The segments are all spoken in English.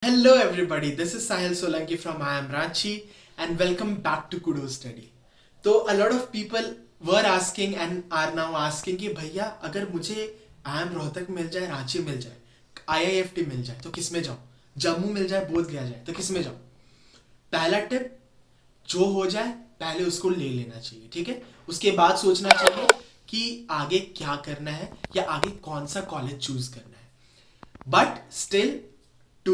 Hello everybody, this is Sahil Solanki from I Am Ranchi and welcome back to Kudo Study. तो a lot of people were asking and are now asking कि भैया अगर मुझे I am Rohtak मिल जाए, रांची मिल जाए, IIFT मिल जाए तो किस में जाऊँ, जम्मू मिल जाए, बोध गया जाए तो किस में जाऊँ. पहला टिप, जो हो जाए पहले उसको ले लेना चाहिए. ठीक है, उसके बाद सोचना चाहिए कि आगे क्या करना है या आगे कौन सा कॉलेज चूज करना है. But still, to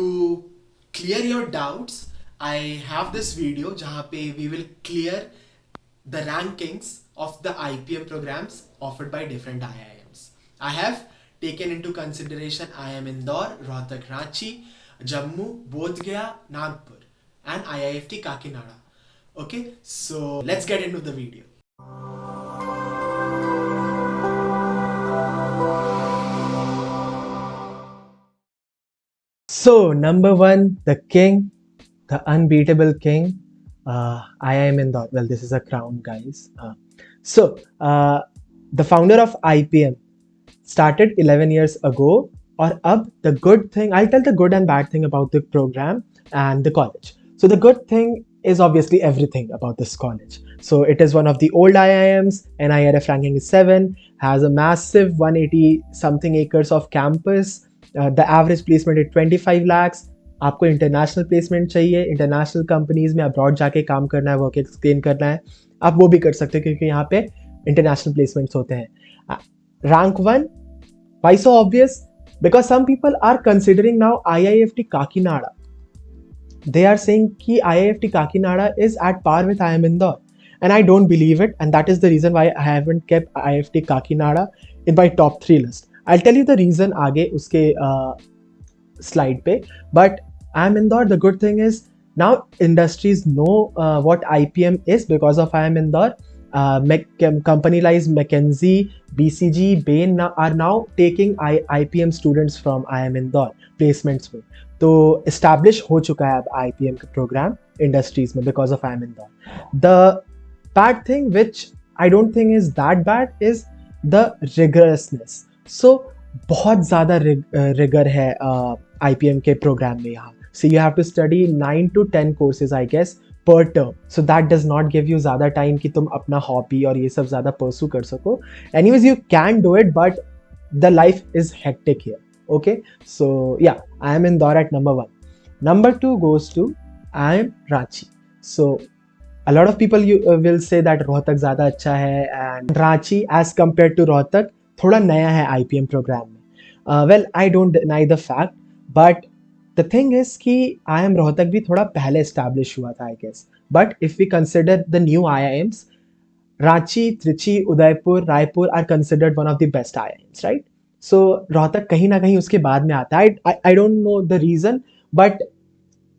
clear your doubts, I have this video जहाँ पे we will clear the rankings of the IPM programs offered by different IIMs. I have taken into consideration IIM Indore, Rohtak Ranchi, Jammu, Bodh Gaya, Nagpur, and IIFT Kakinada. Okay, so let's get into the video. So, number one, the king, the unbeatable king, IIM Indore. Well, this is a crown, guys. The founder of IPM started 11 years ago. Or अब the good thing, I'll tell the good and bad thing about the program and the college. So the good thing is obviously everything about this college. So it is one of the old IIMs, NIRF ranking is 7, has a massive 180 something acres of campus. The average placement is 25 lakhs. आपको international placement चाहिए, international companies में abroad जाके काम करना है, work explain करना है, आप वो भी कर सकते हो क्योंकि यहाँ पे इंटरनेशनल प्लेसमेंट्स होते हैं. Rank 1, why so obvious? Because some people are considering now IIFT Kakinada. They are saying कि IIFT Kakinada is at par with IIM Indore, and I don't believe it, and that is the reason why I haven't kept IIFT Kakinada in my top 3 list. I'll tell you the reason आगे उसके slide पे. But IIM Indore, the good thing is now industries know what IPM is because of IIM Indore. Company like McKinsey, BCG, Bain are now taking IPM students from IIM Indore placements में. तो establish हो चुका है अब IPM का program industries में because of IIM Indore. The bad thing, which I don't think is that bad, is the rigorousness. So बहुत ज़्यादा rigor है IPM के program में यहाँ. So you have to study 9 to 10 courses, I guess, per term. So that does not give you ज़्यादा time कि तुम अपना hobby और ये सब ज़्यादा pursue कर सको. Anyways, you can do it, but the life is hectic here. Okay, so yeah, IIM Indore at number 1. Number 2 goes to IIM Ranchi. So a lot of people will say that Rohtak ज़्यादा अच्छा है and Ranchi as compared to Rohtak थोड़ा नया है IPM program में. Well, I don't deny the fact, but the thing is कि IIM Rohtak भी थोड़ा पहले establish हुआ था, I guess. But if we consider the new IIMs, Ranchi, Trichy, Udaipur, Raipur are considered one of the best IIMs, right? So Rohtak कहीं ना कहीं उसके बाद में आता है. I don't know the reason, but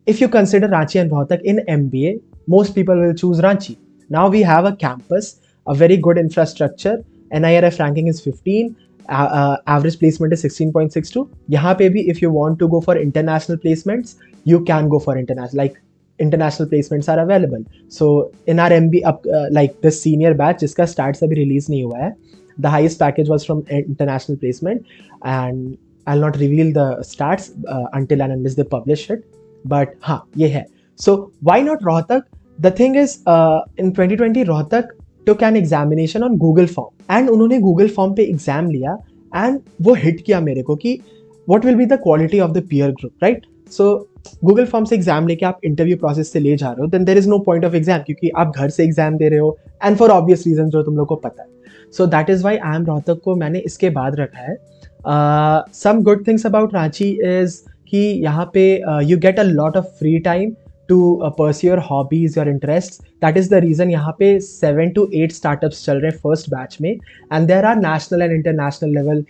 if you consider Ranchi and Rohtak in MBA, most people will choose Ranchi. Now we have a campus, a very good infrastructure. NIRF ranking is 15. Average placement is 16.62. यहाँ पे भी if you want to go for international placements, you can go for international. Like international placements are available. So in our MBA, like the senior batch जिसका stats अभी release नहीं हुआ है, the highest package was from international placement, and I'll not reveal the stats until and unless they publish it. But हाँ ये है. So why not Rohtak? The thing is, in 2020 Rohtak took an examination on Google Form, and उन्होंने Google Form पे exam लिया and वो hit किया मेरे को कि what will be the quality of the peer group, right? So Google Form से exam लेके आप interview process से ले जा रहे हो, then there is no point of exam क्योंकि आप घर से exam दे रहे हो, and for obvious reasons जो तुम लोग को पता है. So that is why IIM Rohtak को मैंने इसके बाद रखा है. Some good things about Ranchi is कि यहाँ पे you get a lot of free time to pursue your hobbies, your interests. That is the reason यहाँ पे 7 to 8 startups चल रहे हैं first batch में, and there are national and international level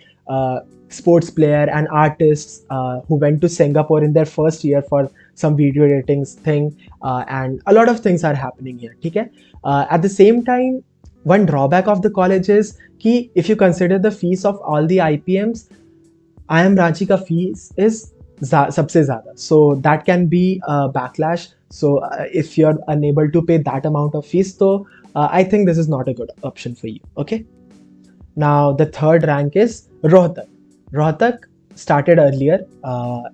sports player and artists who went to Singapore in their first year for some video editing thing, and a lot of things are happening here. ठीक है. At the same time, one drawback of the college is कि if you consider the fees of all the IPMs, IIM Ranchi का fees is सबसे ज़्यादा. So that can be a backlash. So if you're unable to pay that amount of fees, so I think this is not a good option for you. Okay. Now the third rank is Rohtak. Rohtak started earlier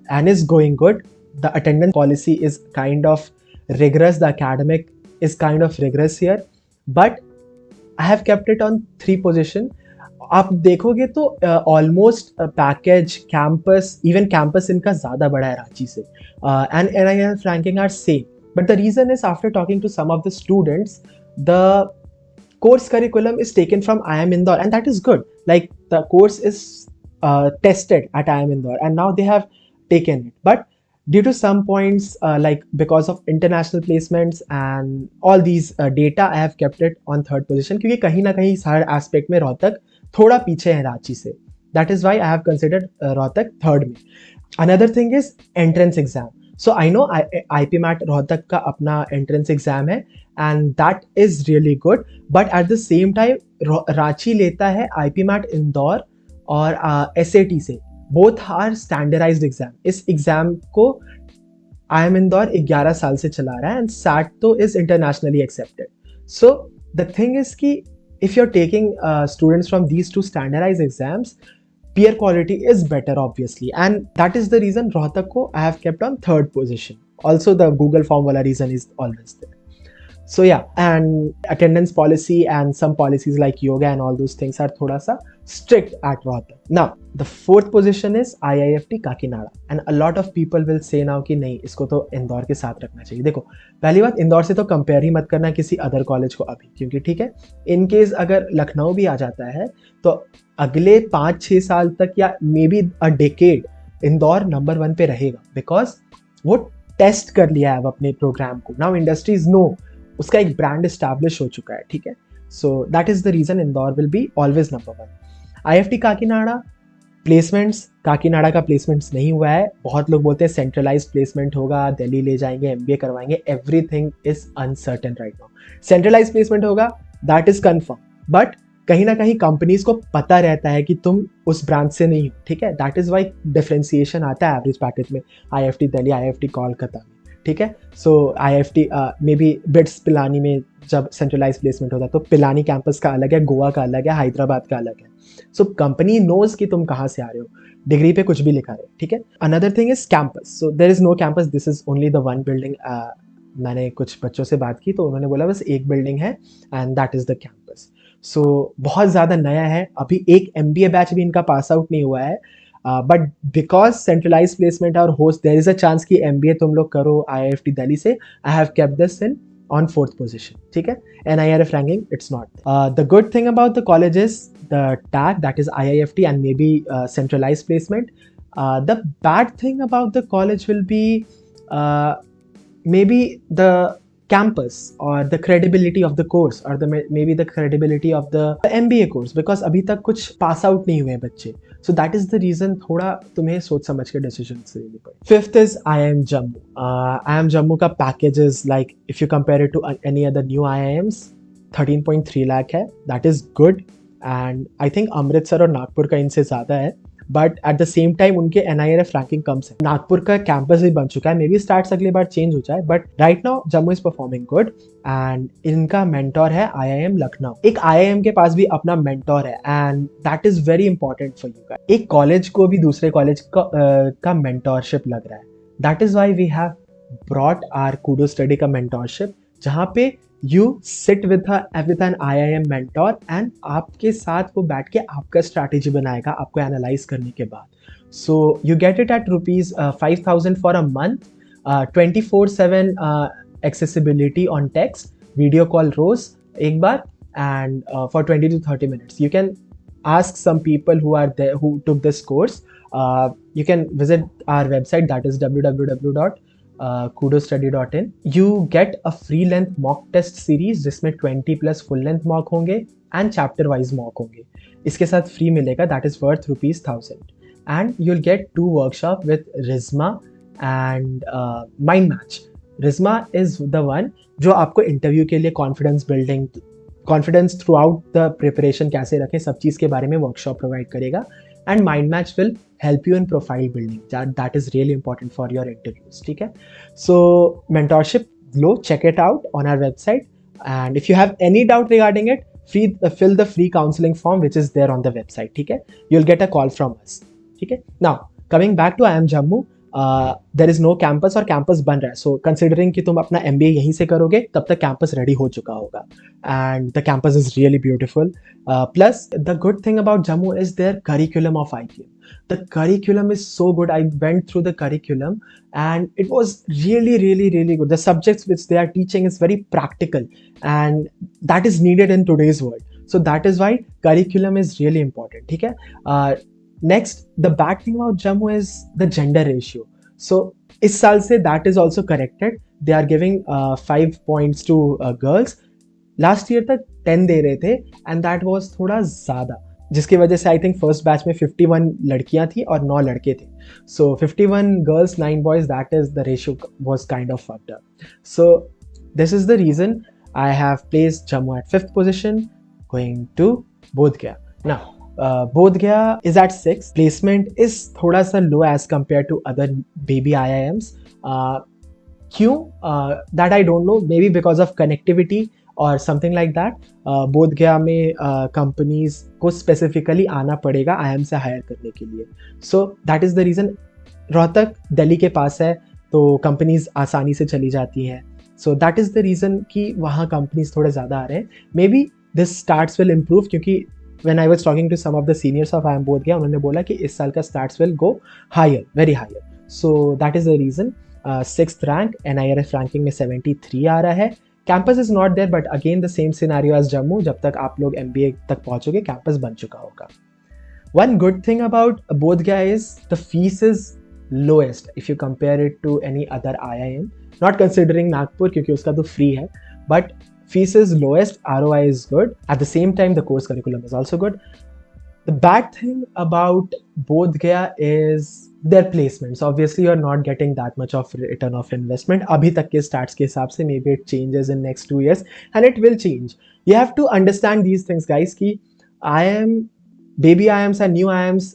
and is going good. the attendance policy is kind of rigorous, the academic is kind of rigorous here, but I have kept it on 3 position. आप देखोगे तो almost package campus, even campus इनका ज़्यादा बड़ा है रांची से, and NIRF ranking are same, but the reason is after talking to some of the students, the course curriculum is taken from IIM Indore, and that is good. Like the course is tested at IIM Indore, and now they have taken it. But due to some points, like because of international placements and all these data, I have kept it on 3rd position. क्योंकि कहीं ना कहीं हर aspect में रोहतक थोड़ा पीछे है रांची से. That is why I have considered Rohtak 3rd में. Another thing is entrance exam. So I know IPMAT Rohtak का अपना entrance exam है, and that is really good. But at the same time Ranchi लेता है IPMAT इंदौर और SAT से. Both are standardized exam. इस exam को IIM इंदौर 11 साल से चला रहा है, and SAT तो is internationally accepted. So the thing is कि if you're taking students from these two standardized exams, peer quality is better obviously, and that is the reason Rohtak ko I have kept on 3rd position. Also the Google form wala reason is always there. So yeah, and attendance policy and some policies like yoga and all those things are thoda sa strict at Rohtak. Now the 4th position is IIFT Kakinada, and a lot of people will say now कि नहीं इसको तो इंदौर के साथ रखना चाहिए. देखो पहली बात, इंदौर से तो कंपेयर ही मत करना किसी अदर कॉलेज को अभी, क्योंकि ठीक है इन केस अगर लखनऊ भी आ जाता है तो अगले 5-6 साल तक या may be a decade Indore number 1 पे रहेगा, बिकॉज वो टेस्ट कर लिया है अब अपने प्रोग्राम को. नाउ इंडस्ट्रीज नो, उसका एक ब्रांड एस्टैब्लिश हो चुका है, ठीक है. So that is the reason Indore will be always number 1. IIFT Kakinada placements, Kakinada का प्लेसमेंट्स नहीं हुआ है. बहुत लोग बोलते हैं सेंट्रलाइज प्लेसमेंट होगा, दिल्ली ले जाएंगे, MBA करवाएंगे. Everything is uncertain right now. Centralise placement होगा, दैट इज कन्फर्म, बट कहीं ना कहीं कंपनीज को पता रहता है कि तुम उस ब्रांच से नहीं हो, ठीक है. दैट इज वाई डिफरेंशिएशन आता है एवरेज पैकेज में IIFT दिल्ली, IIFT कोलकाता में, ठीक है. सो IIFT may be bits Pilani में जब सेंट्रलाइज प्लेसमेंट होता है तो पिलानी कैंपस का अलग है, गोवा का अलग है, हैदराबाद का अलग है. सो कंपनी नोज कि तुम कहाँ से आ रहे हो, डिग्री पे कुछ भी लिखा रहे, ठीक है. Another thing is campus. So there is no campus, this is only the one building. मैंने कुछ बच्चों से बात की तो उन्होंने बोला बस एक बिल्डिंग है and that is the campus. So बहुत ज़्यादा नया है, अभी एक MBA बैच भी इनका पास आउट नहीं हुआ है, बट बिकॉज सेंट्रलाइज प्लेसमेंट और host there is a chance कि MBA तुम लोग करो IIFT दिल्ली से. I have kept this in on 4th position, ठीक है. NIRF ranking it's not. The good thing about the college is the tag, that is IIFT and maybe centralized placement. The bad thing about the college will be maybe the campus or the credibility of the course or maybe the credibility of the MBA course, because अभी तक कुछ pass out नहीं हुए हैं बच्चे. So that is the reason थोड़ा तुम्हें सोच समझ के decisions लेने पड़े. 5th is IIM Jammu. IIM Jammu का package is like if you compare it to any other new IIMs, 13.3 lakh है. That is good, and I think Amritsar और नागपुर का इनसे ज़्यादा है, but at the same time उनके NIRF रैंकिंग कम है. नागपुर का कैंपस भी बन चुका है, मे बी स्टार्ट्स अगली बार चेंज हो जाए, but right now Jammu is performing good. And इनका मेंटोर है IIM लखनऊ. एक IIM के पास भी अपना मेंटोर है, and that is very important for you guys. एक कॉलेज को भी दूसरे कॉलेज का मेंटोरशिप लग रहा है. That is why we have brought our Kudo Study का मेंटोरशिप, जहाँ पे you sit with an IIM mentor and आपके साथ वो बैठ के आपका strategy बनाएगा आपको analyze करने के बाद. So you get it at rupees 5,000 for a month, 24/7 accessibility on text, video call रोज एक बार, and for 20 to 30 minutes. You can ask some people who are there who took this course. You can visit our website, that is www.kudostudy.in. You get a free length mock test series जिसमें 20+ full length mock होंगे and chapter wise mock होंगे. इसके साथ free मिलेगा, that is worth rupees 1,000. And you'll get 2 workshop with Rizma and Mind Match. Rizma is the one जो आपको interview के लिए confidence building, confidence through out the preparation कैसे रखें, सब चीज़ के बारे में वर्कशॉप प्रोवाइड करेगा. And mind match will help you in profile building. That is really important for your interviews, ठीक है. So mentorship low, check it out on our website, and if you have any doubt regarding it, fill the free counseling form which is there on the website, ठीक है. You'll get a call from us, ठीक है. Now coming back to IIM Jammu, there is no campus और campus बन रहा है. So considering कि तुम अपना MBA यहीं से करोगे, तब तक कैंपस रेडी हो चुका होगा. And the campus is really beautiful. Plus, the good thing about Jammu is their curriculum of IPM. The curriculum is so good. I went through the curriculum and it was really, really, really good. The subjects which they are teaching is very practical, and that is needed in today's world. So that is why curriculum is really important. ठीक है? Next, the bad thing about Jammu is the gender ratio. So इस साल से that is also corrected. They are giving 5 points to girls. Last year तक 10 दे रहे थे, and that was थोड़ा ज़्यादा, जिसकी वजह से आई थिंक फर्स्ट बैच में 51 लड़कियां थी और 9 लड़के थे. So 51 girls 9 boys, that is the ratio was kind of fucked up. So this is the reason I have placed Jammu at 5th position, going to Bodh Gaya. Now बोध Gaya is eight 6. Placement is थोड़ा सा low as compare to other baby IIMs. क्यों? That I don't know, maybe because of connectivity और something like that. Bodh Gaya में companies को specifically आना पड़ेगा IIM से हायर करने के लिए. सो that is the reason. Rohtak Delhi के पास है, तो कंपनीज आसानी से चली जाती हैं. सो दैट इज़ द रीज़न कि वहाँ कंपनीज थोड़े ज़्यादा आ रहे हैं. May be this starts will improve, क्योंकि when I was talking to some of the seniors of IIM बोध गया, उन्होंने बोला कि इस साल का starts will go higher, very higher. So that is the reason. 6th rank, NIRF ranking में 73 आ रहा है. Campus is not there, but again the same scenario as Jammu. जब तक आप लोग MBA तक पहुंचोगे, कैंपस बन चुका होगा. One good thing about Bodh Gaya is the fees is lowest if you compare it to any other IIM, not considering Nagpur क्योंकि उसका तो फ्री है, but fees is lowest. ROI is good. At the same time, the course curriculum is also good. The bad thing about Bodh Gaya is their placements. Obviously, you're not getting that much of return of investment. अभी तक के stats के हिसाब से, maybe it changes in next 2 years, and it will change. You have to understand these things, guys. कि baby IIMs and new IIMs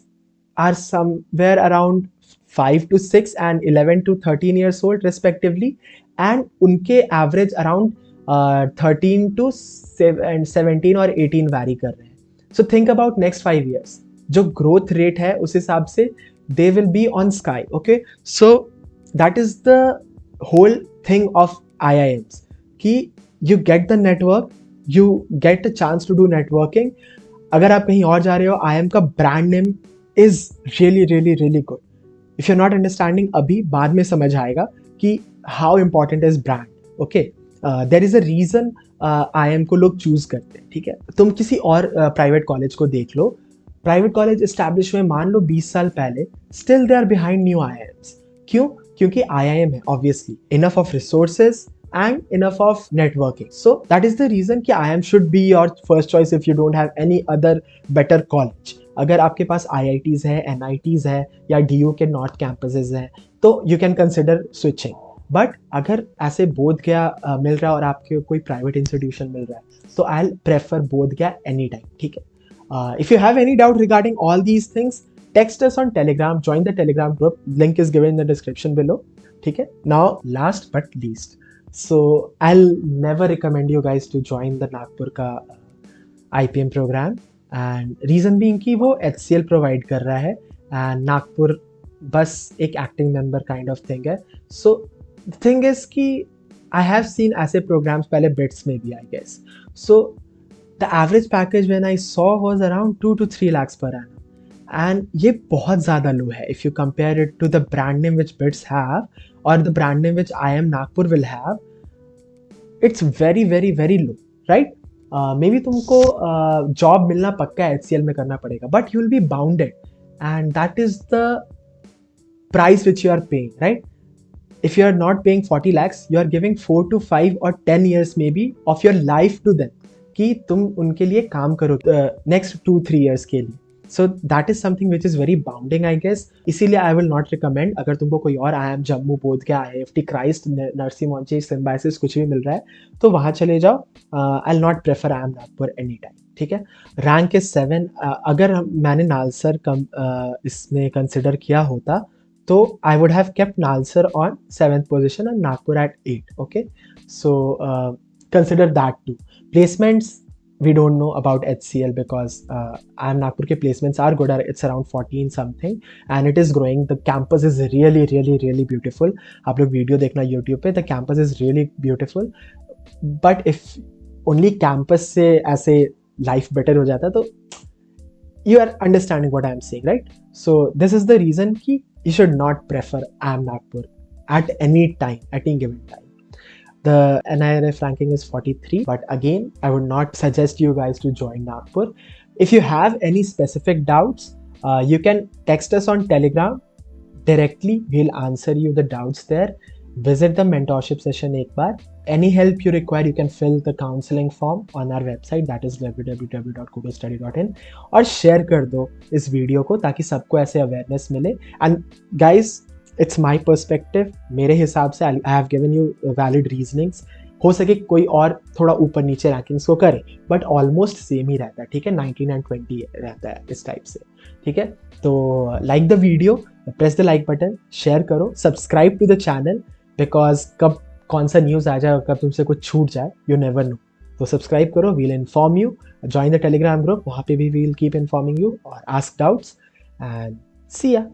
are somewhere around 5 to 6 and 11 to 13 years old respectively, and उनके average around 13 to 17 और 18 vary कर रहे हैं. So think about next 5 years. जो growth rate है उस हिसाब से they will be on sky. Okay, so that is the whole thing of IIMs कि you get the network, you get a chance to do networking. अगर आप कहीं और जा रहे हो, IIM का brand name is really really really good. If you are not understanding अभी, बाद में समझ आएगा कि how important is brand. Okay, there is a reason IIM को लोग चूज़ करते हैं. ठीक है, तुम किसी और प्राइवेट कॉलेज को देख लो. प्राइवेट कॉलेज इस्टेब्लिश हुए मान लो 20 साल पहले, still they are behind new IIMs. क्यों? क्योंकि IIM है obviously enough of resources and enough of networking. So that is the reason कि IIM should be your first choice if you don't have any other better college. अगर आपके पास IITs है, NITs है, या DU के north campuses हैं, तो you can consider switching. But अगर ऐसे बोध गया मिल रहा है और आपके कोई प्राइवेट इंस्टीट्यूशन मिल रहा है, तो आई विल प्रेफर बोध गया एनी टाइम. ठीक है, if you have any doubt regarding all these things, text us on Telegram, join the Telegram group, link is given in the description below. ठीक है, now last but least, so I'll never recommend you guys to join the Nagpur का IPM program, and reason being कि वो HCL provide कर रहा है, and Nagpur बस एक acting member kind of thing है. So the thing is कि I have seen ऐसे programs पहले BITS में भी, I guess. So the average package when I saw was around 2 to 3 lakhs per annum. And ये बहुत ज़्यादा लो है if you compare it to the brand name which BITS have or the brand name which IIM Nagpur will have. It's very very very low, right? Maybe तुमको job मिलना पक्का है, HCL में करना पड़ेगा, but you will be bounded, and that is the price which you are paying, right? If you are not paying 40 lakhs, you are giving 4 to 5 or 10 years maybe of your life to them कि तुम उनके लिए काम करो next 2-3 years के लिए. So that is something which is very bounding, I guess. इसीलिए I will not recommend. अगर तुमको कोई और IIM जम्मू, बोध गया, IIFT, क्राइस्ट, नरसी मोंची, सिम्बायोसिस कुछ भी मिल रहा है, तो वहाँ चले जाओ. I'll not prefer IIM Nagpur any time. ठीक है, रैंक इज 7. अगर मैंने नालसर इसमें कंसिडर किया होता, तो I would have kept Nalsar on 7th position and Nagpur at 8. Okay, so consider that too. Placements we don't know about HCL because IIM Nagpur ke placements are good. It's around 14 something and it is growing. The campus is really really really beautiful. आप लोग video देखना YouTube पे. The campus is really beautiful. But if only campus से ऐसे life better हो जाता तो you are understanding what I am saying, right? So this is the reason कि you should not prefer IIM Nagpur at any time, at any given time. The NIRF ranking is 43, but again, I would not suggest you guys to join Nagpur. If you have any specific doubts, you can text us on Telegram directly. We'll answer you the doubts there. Visit the mentorship session एक बार. Any help you require, you can fill the counseling form on our website, that is www.kudostudy.in, और share कर दो इस video को ताकि सबको ऐसे awareness मिले. And guys, it's my perspective. मेरे हिसाब से I have given you valid reasonings. हो सके कोई और थोड़ा ऊपर नीचे रैंकिंग्स को करे, बट ऑलमोस्ट सेम ही रहता है, ठीक है. 19 एंड 20 रहता है इस टाइप से, ठीक है. तो like the video, press the like button, share करो, subscribe to the channel, because कब कौन सा न्यूज़ आ जाए और कब तुमसे कुछ छूट जाए, यू नेवर नो. तो सब्सक्राइब करो, we'll inform you. Join the Telegram group, वहाँ पे भी वील कीप इन्फॉर्मिंग यू और आस्क डाउट्स एंड सी या.